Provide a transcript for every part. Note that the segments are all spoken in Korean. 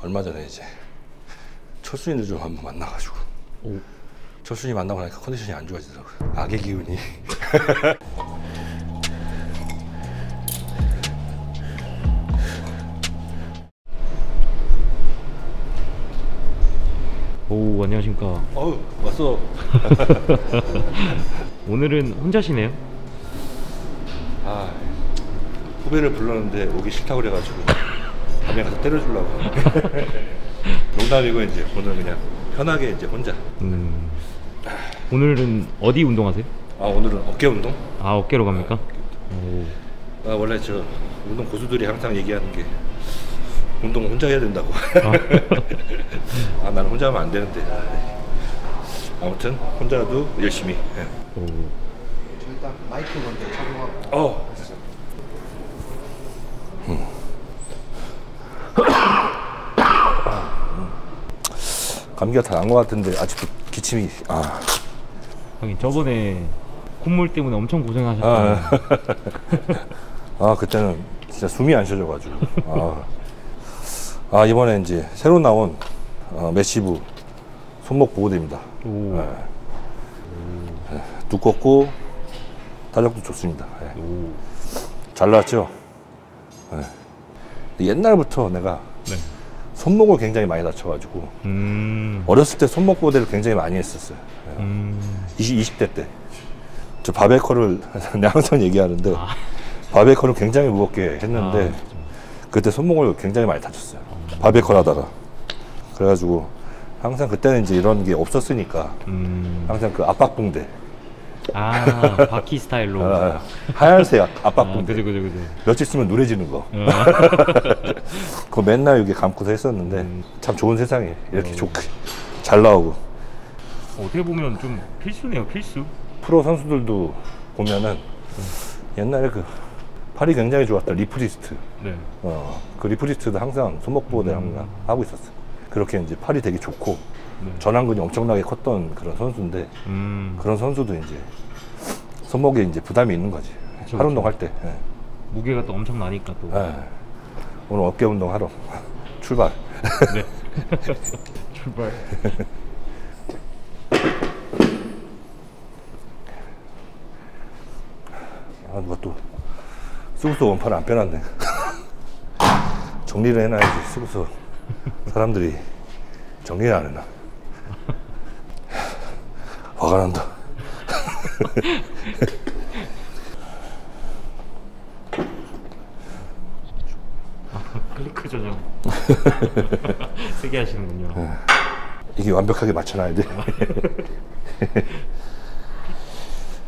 얼마 전에 이제 철순이를 좀 한번 만나가지고 철순이 만나고 나니까 컨디션이 안 좋아지더라고요. 악의 기운이. 오, 안녕하십니까. 어우, 왔어. 오늘은 혼자시네요? 아, 후배를 불렀는데 오기 싫다고 그래가지고 밤에 가서 때려주려고. 농담이고 이제 오늘 그냥 편하게 이제 혼자. 오늘은 어디 운동하세요? 아, 오늘은 어깨 운동? 아, 어깨로 갑니까? 오. 아, 원래 저 운동 고수들이 항상 얘기하는 게 운동 혼자 해야 된다고. 아, 나는 혼자 하면 안 되는데. 아무튼 혼자도 열심히. 예. 오. 일단 마이크 먼저 착용하고. 감기가 다 난 것 같은데 아직도 기침이. 하긴 저번에 콧물 때문에 엄청 고생하셨잖아요. 그때는 진짜 숨이 안 쉬어져가지고. 이번에 이제 새로 나온 메시브 손목 보호대입니다. 오. 두껍고 탄력도 좋습니다. 오. 잘 나왔죠? 옛날부터 내가 네. 손목을 굉장히 많이 다쳐가지고 어렸을 때 손목 보호대를 굉장히 많이 했었어요. 20대 때 저 바베커를 내가 항상 얘기하는데 바베커를 굉장히 무겁게 했는데 그때 손목을 굉장히 많이 다쳤어요. 바베커 하다가. 그래가지고 항상 그때는 이제 이런 게 없었으니까 항상 그 압박붕대, 바퀴 스타일로. 하얀색 압박붕대. 그죠. 며칠 쓰면 누래지는 거. 그거 맨날 여기 감고서 했었는데 참 좋은 세상에 이렇게 좋게 잘 나오고. 어떻게 보면 좀 필수네요, 필수. 프로 선수들도 보면은 옛날에 그 팔이 굉장히 좋았던 리프리스트. 네. 그 리프리스트도 항상 손목 보호대 항상 하고 있었어. 그렇게 이제 팔이 되게 좋고 네. 전완근이 엄청나게 컸던 그런 선수인데 그런 선수도 이제 손목에 이제 부담이 있는 거지. 그쵸, 팔 운동 할 때. 무게가 또 엄청 나니까 또. 오늘 어깨 운동 하러 출발. 네. 출발. 누가 또 쓰고서 원판을 안 빼놨네. 정리를 해놔야지. 쓰고서 사람들이 정리를 안 해놔. 화가 난다. 클리크 조정. 세게 하시는군요. 이게 완벽하게 맞춰놔야 돼.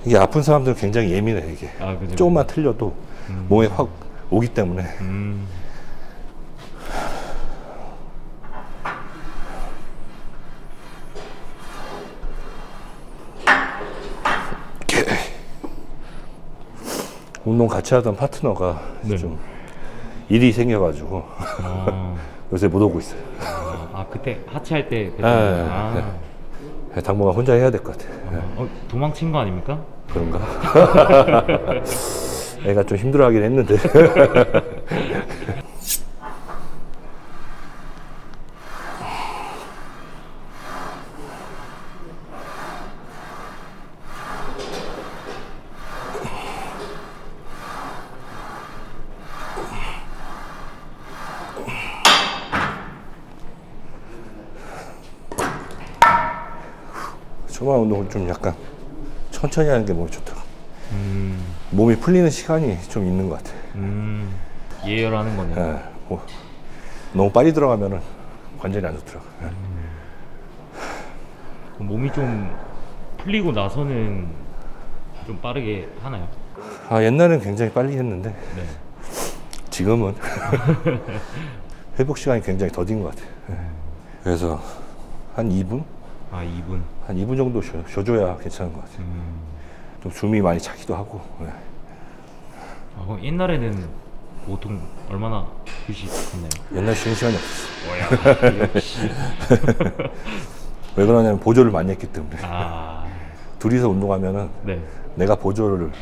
이게 아픈 사람들은 굉장히 예민해. 이게 그죠. 조금만 틀려도 몸에 확 오기 때문에. 운동 같이 하던 파트너가 네. 좀 일이 생겨가지고 요새 못 오고 있어요. 그때 하체할 때. 당분간 혼자 해야 될 것 같아. 도망친 거 아닙니까? 그런가? 애가 좀 힘들어하긴 했는데. 초반 운동을 좀 약간 천천히 하는 게 몸에 좋더라고. 몸이 풀리는 시간이 좀 있는 것 같아. 예열하는 거네요. 너무 빨리 들어가면은 관절이 안 좋더라고. 몸이 좀 풀리고 나서는 좀 빠르게 하나요? 옛날엔 굉장히 빨리 했는데 네. 지금은 회복 시간이 굉장히 더딘 것 같아. 그래서 한 2분? 2분? 한 2분 정도 쉬어줘야 괜찮은 것 같아. 좀 숨이 많이 차기도 하고. 그럼 옛날에는 보통 얼마나 휴식했나요? 옛날 쉬는 시간이 없었어. 역시. 왜 그러냐면 보조를 많이 했기 때문에. 둘이서 운동하면은 네. 내가 보조를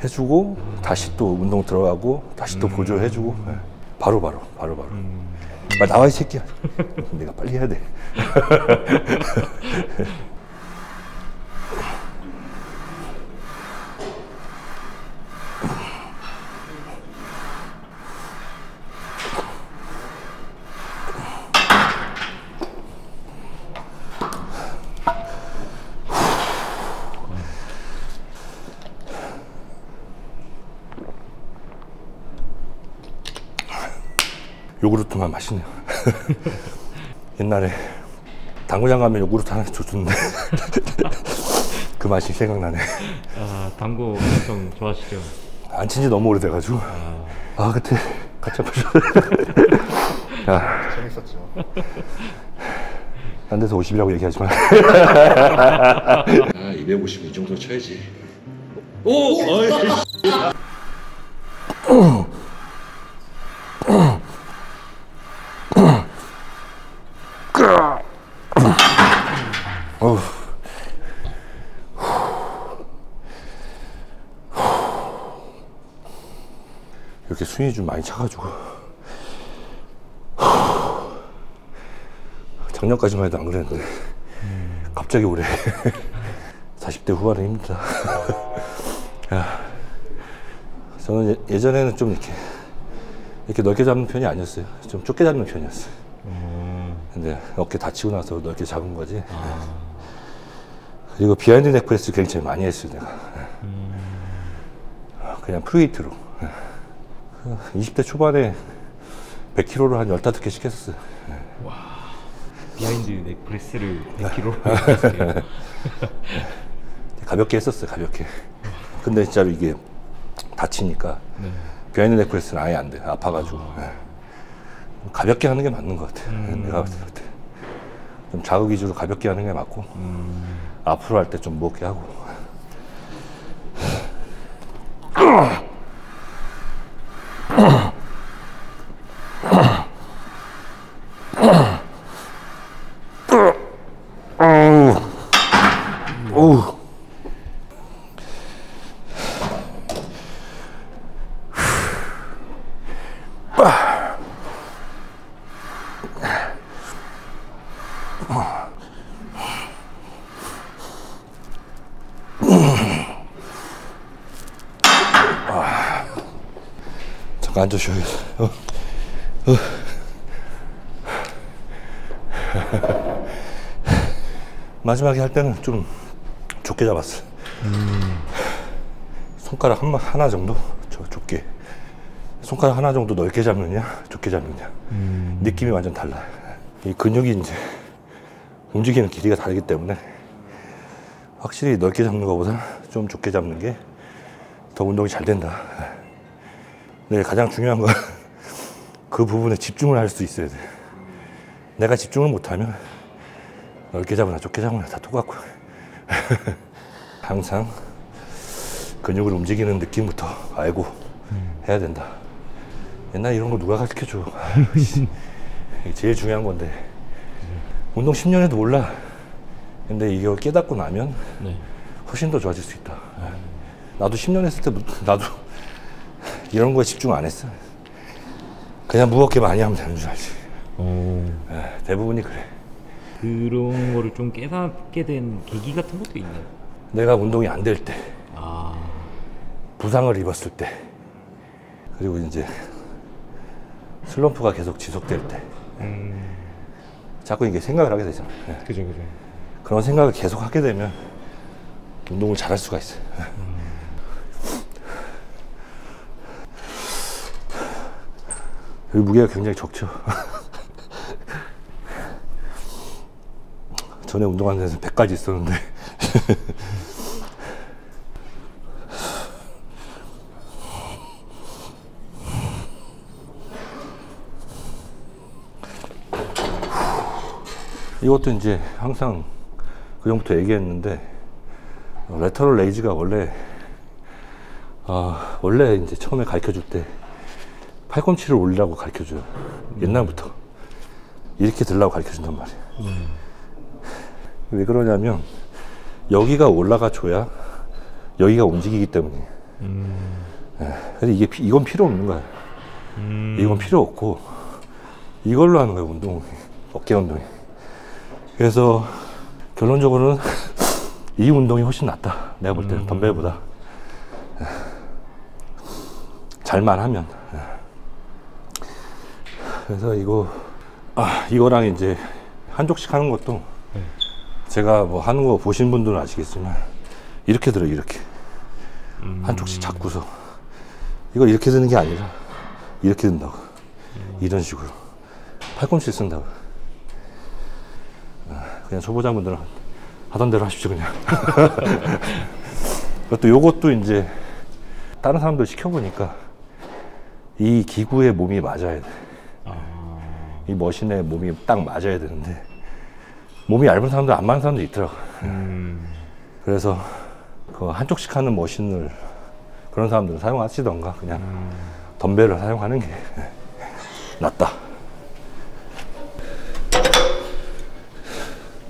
해주고 다시 또 운동 들어가고 다시 또 보조해주고 바로바로. 빨리 나와 이 새끼야. 내가 빨리 해야 돼. 요구르트만 맛있네요. 옛날에 당구장 가면 요구르트 하나 줬는데 그 맛이 생각나네. 아, 당구 엄청 좋아하시죠? 안 친지 너무 오래돼가지고. 아, 그때 같이 한번 야, 재밌었죠. 딴 데서 50이라고 얘기하지 마. 250 이 정도 쳐야지. 오! 어휴. 이렇게 스윙이 좀 많이 차가지고 작년까지만 해도 안 그랬는데 갑자기 올해 40대 후반에 힘들다. 야, 저는 예전에는 좀 이렇게 넓게 잡는 편이 아니었어요. 좀 좁게 잡는 편이었어요. 근데 어깨 다치고 나서 넓게 잡은 거지. 그리고 비하인드 넥프레스 굉장히 많이 했어요, 내가. 그냥 프리히트로. 20대 초반에 100kg를 한 15개씩 했었어요. 와, 비하인드 넥프레스를 100kg로 했어요. 가볍게 했었어요, 가볍게. 근데 진짜로 이게 다치니까 네. 비하인드 넥프레스는 아예 안 돼, 아파가지고. 가볍게 하는 게 맞는 것 같아. 내가 봤을 때 좀 자극 위주로 가볍게 하는 게 맞고 앞으로 할 때 좀 무겁게 하고. 오우. 잠깐 앉아 쉬어야겠어. 마지막에 할 때는 좀 좁게 잡았어. 손가락 하나 정도 좁게. 손가락 하나 정도 넓게 잡느냐 좁게 잡느냐 느낌이 완전 달라. 이 근육이 이제 움직이는 길이가 다르기 때문에 확실히 넓게 잡는 것보다 좀 좁게 잡는 게 더 운동이 잘 된다. 근데 가장 중요한 건 그 부분에 집중을 할 수 있어야 돼. 내가 집중을 못하면 넓게 잡으나 좁게 잡으나 다 똑같고 항상 근육을 움직이는 느낌부터 알고 해야 된다. 옛날 이런 거 누가 가르쳐줘. 이게 제일 중요한 건데 운동 10년 해도 몰라. 근데 이걸 깨닫고 나면 네. 훨씬 더 좋아질 수 있다. 나도 10년 했을 때 나도 이런 거에 집중 안 했어. 그냥 무겁게 많이 하면 되는 줄 알지. 대부분이 그래. 그런 거를 좀 깨닫게 된 계기 같은 것도 있나요? 내가 운동이 안 될 때, 아, 부상을 입었을 때, 그리고 이제 슬럼프가 계속 지속될 때, 자꾸 이게 생각을 하게 되잖아. 그죠. 그런 생각을 계속 하게 되면 운동을 잘할 수가 있어요. 여기 무게가 굉장히 적죠. 전에 운동하는 데서 100까지 있었는데 이것도 이제 항상 그전부터 얘기했는데 레터럴 레이즈가 원래 이제 처음에 가르쳐줄 때 팔꿈치를 올리라고 가르쳐줘요. 옛날부터 이렇게 들라고 가르쳐준단 말이에요. 왜 그러냐면 여기가 올라가 줘야 여기가 움직이기 때문에. 근데 이건 필요 없는 거야. 이건 필요 없고 이걸로 하는 거예요, 운동. 어깨 운동이. 그래서 결론적으로는 이 운동이 훨씬 낫다. 내가 볼 때는 덤벨보다. 잘만 하면. 그래서 이거랑 이제 한쪽씩 하는 것도 제가 뭐 하는 거 보신 분들은 아시겠지만 이렇게 들어요, 이렇게. 한쪽씩 잡고서. 이걸 이렇게 드는 게 아니라 이렇게 든다고. 이런 식으로. 팔꿈치 쓴다고. 그냥 초보자분들은 하던 대로 하십시오, 그냥. 그것도 요것도 이제 다른 사람들 시켜보니까 이 기구에 몸이 맞아야 돼. 이 머신에 몸이 딱 맞아야 되는데 몸이 얇은 사람들 안 맞는 사람도 있더라고. 그래서 그 한쪽씩 하는 머신을 그런 사람들은 사용하시던가 그냥 덤벨을 사용하는 게 낫다.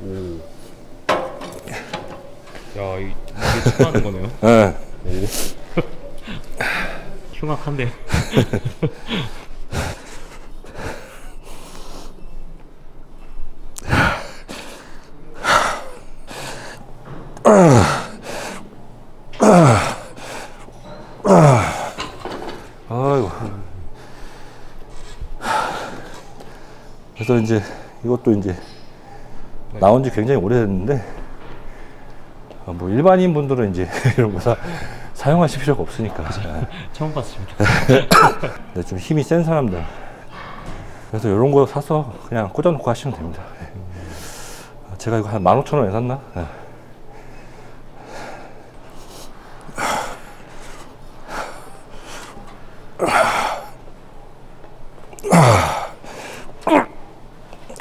오. 야, 이게 추가하는 거네요. 네. 흉악한데. 아이고. 그래서 이제 이것도 이제 나온 지 굉장히 오래됐는데 뭐 일반인 분들은 이제 이런 거 사용하실 필요가 없으니까. 처음 봤습니다. 근데 좀 힘이 센 사람들. 그래서 이런 거 사서 그냥 꽂아놓고 하시면 됩니다. 제가 이거 한 15,000원에 샀나? 네.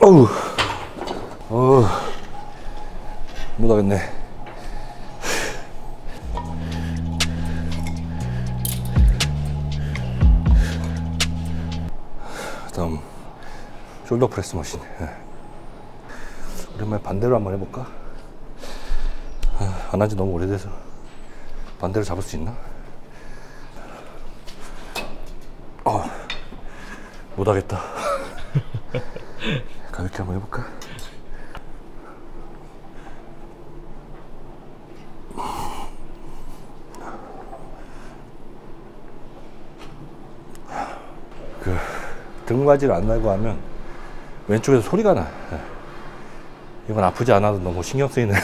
어우, 못하겠네. 다음 숄더 프레스 머신. 오랜만에 반대로 한번 해볼까? 안 한 지 너무 오래돼서 반대로 잡을 수 있나? 못하겠다. 가볍게 한번 해볼까? 등받이를 안 달고 하면 왼쪽에서 소리가 나. 이건 아프지 않아도 너무 신경 쓰이는.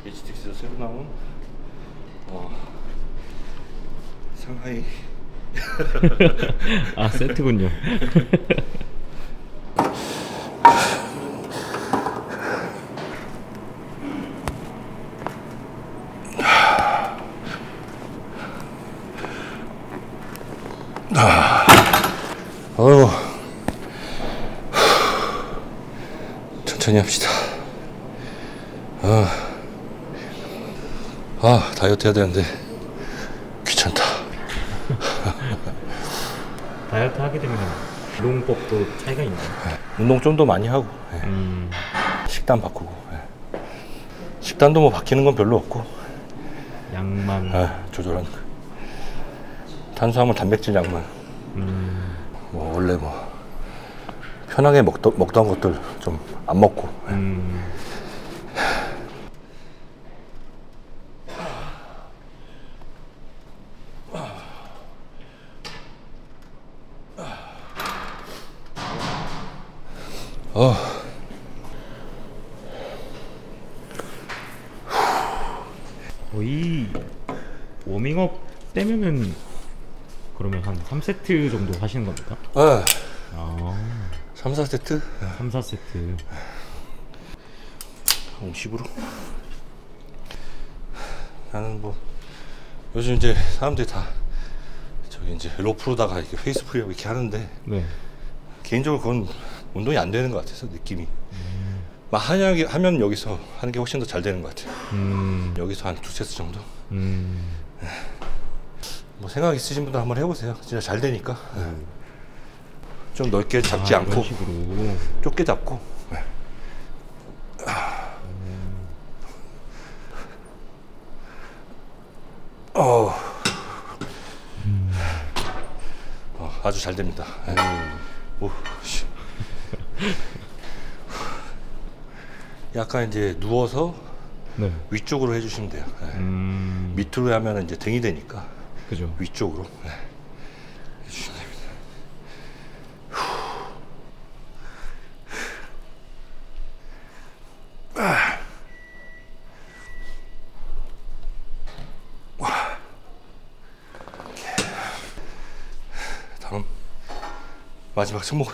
HTX에서 새로 나온 상하이. 아, 세트군요. 어휴, 천천히 합시다. 다이어트 해야 되는데 귀찮다. 다이어트 하게 되면 운동법도 차이가 있나요? 운동 좀 더 많이 하고 식단 바꾸고. 식단도 뭐 바뀌는 건 별로 없고 양만 조절하는 거. 탄수화물, 단백질 양만. 뭐 원래 뭐 편하게 먹던 것들 좀 안 먹고. 이 워밍업 떼면은 그러면 한 3세트 정도 하시는 겁니까? 네. 아, 3, 4세트? 3, 4세트. 50으로. 나는 뭐 요즘 이제 사람들이 다 저기 이제 로프로다가 이렇게 페이스 프리하고 이렇게 하는데 네. 개인적으로 그건 운동이 안 되는 것 같아서 느낌이. 막 하면 여기서 하는 게 훨씬 더 잘 되는 것 같아요. 여기서 한 2세트 정도. 뭐 생각 있으신 분들 한번 해보세요. 진짜 잘 되니까. 좀 넓게 잡지 않고 이런 식으로. 좁게 잡고. 아주 잘 됩니다. 오, 씨. 약간 이제 누워서 네. 위쪽으로 해주시면 돼요. 밑으로 하면 이제 등이 되니까 그죠. 위쪽으로 해주시면 됩니다. 다음 마지막 손목.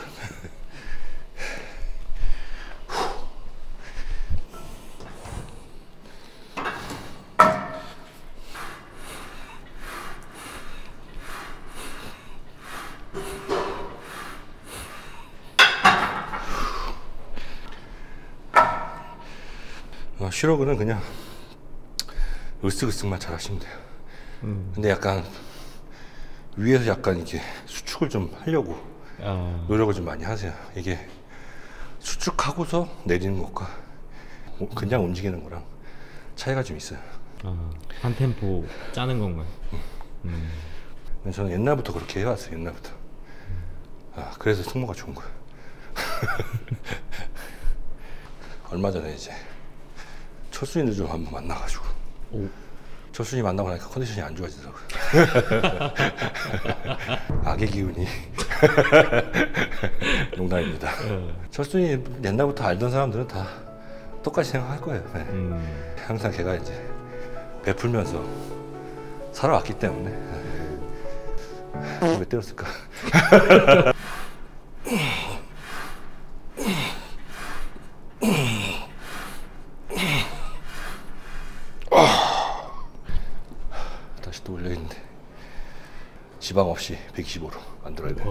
쉬러그는 그냥 으쓱으쓱만 잘 하시면 돼요. 근데 약간 위에서 약간 이렇게 수축을 좀 하려고 노력을 좀 많이 하세요. 이게 수축하고서 내리는 것과 그냥 움직이는 거랑 차이가 좀 있어요. 한 템포 짜는 건가요? 근데 저는 옛날부터 그렇게 해왔어요. 옛날부터. 그래서 승모가 좋은 거예요. 얼마 전에 이제 철순이를 좀 한번 만나가지고 철순이 만나고 나니까 컨디션이 안 좋아지더라고요. 악의 기운이. 농담입니다. 철순이 옛날부터 알던 사람들은 다 똑같이 생각할 거예요. 항상 걔가 이제 베풀면서 살아왔기 때문에. 왜 때렸을까? 다시 또 올려있는데 지방 없이 125로 만들어야 돼.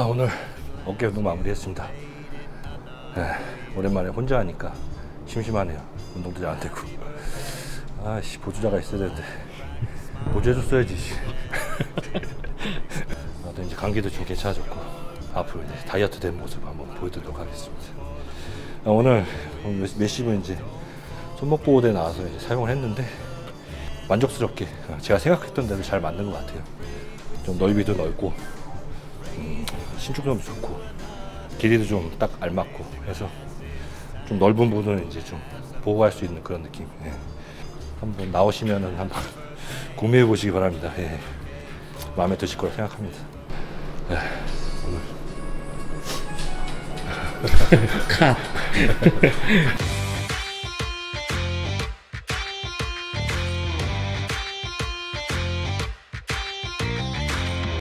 오늘 어깨 운동 마무리했습니다. 오랜만에 혼자 하니까 심심하네요. 운동도 잘 안 되고. 아씨, 보조자가 있어야 되는데 보조해줬어야지. 나도 이제 감기도 좀 괜찮아졌고 앞으로 이제 다이어트 된 모습 한번 보여드리도록 하겠습니다. 오늘 메시브 이제 손목 보호대 나와서 이제 사용을 했는데 만족스럽게 제가 생각했던 대로 잘 만든 것 같아요. 좀 넓이도 넓고 신축성도 좋고 길이도 좀 딱 알맞고 해서 좀 넓은 부분을 이제 좀 보호할 수 있는 그런 느낌. 한번 나오시면은 한번 구매해 보시기 바랍니다. 마음에 드실 거라 생각합니다. 오늘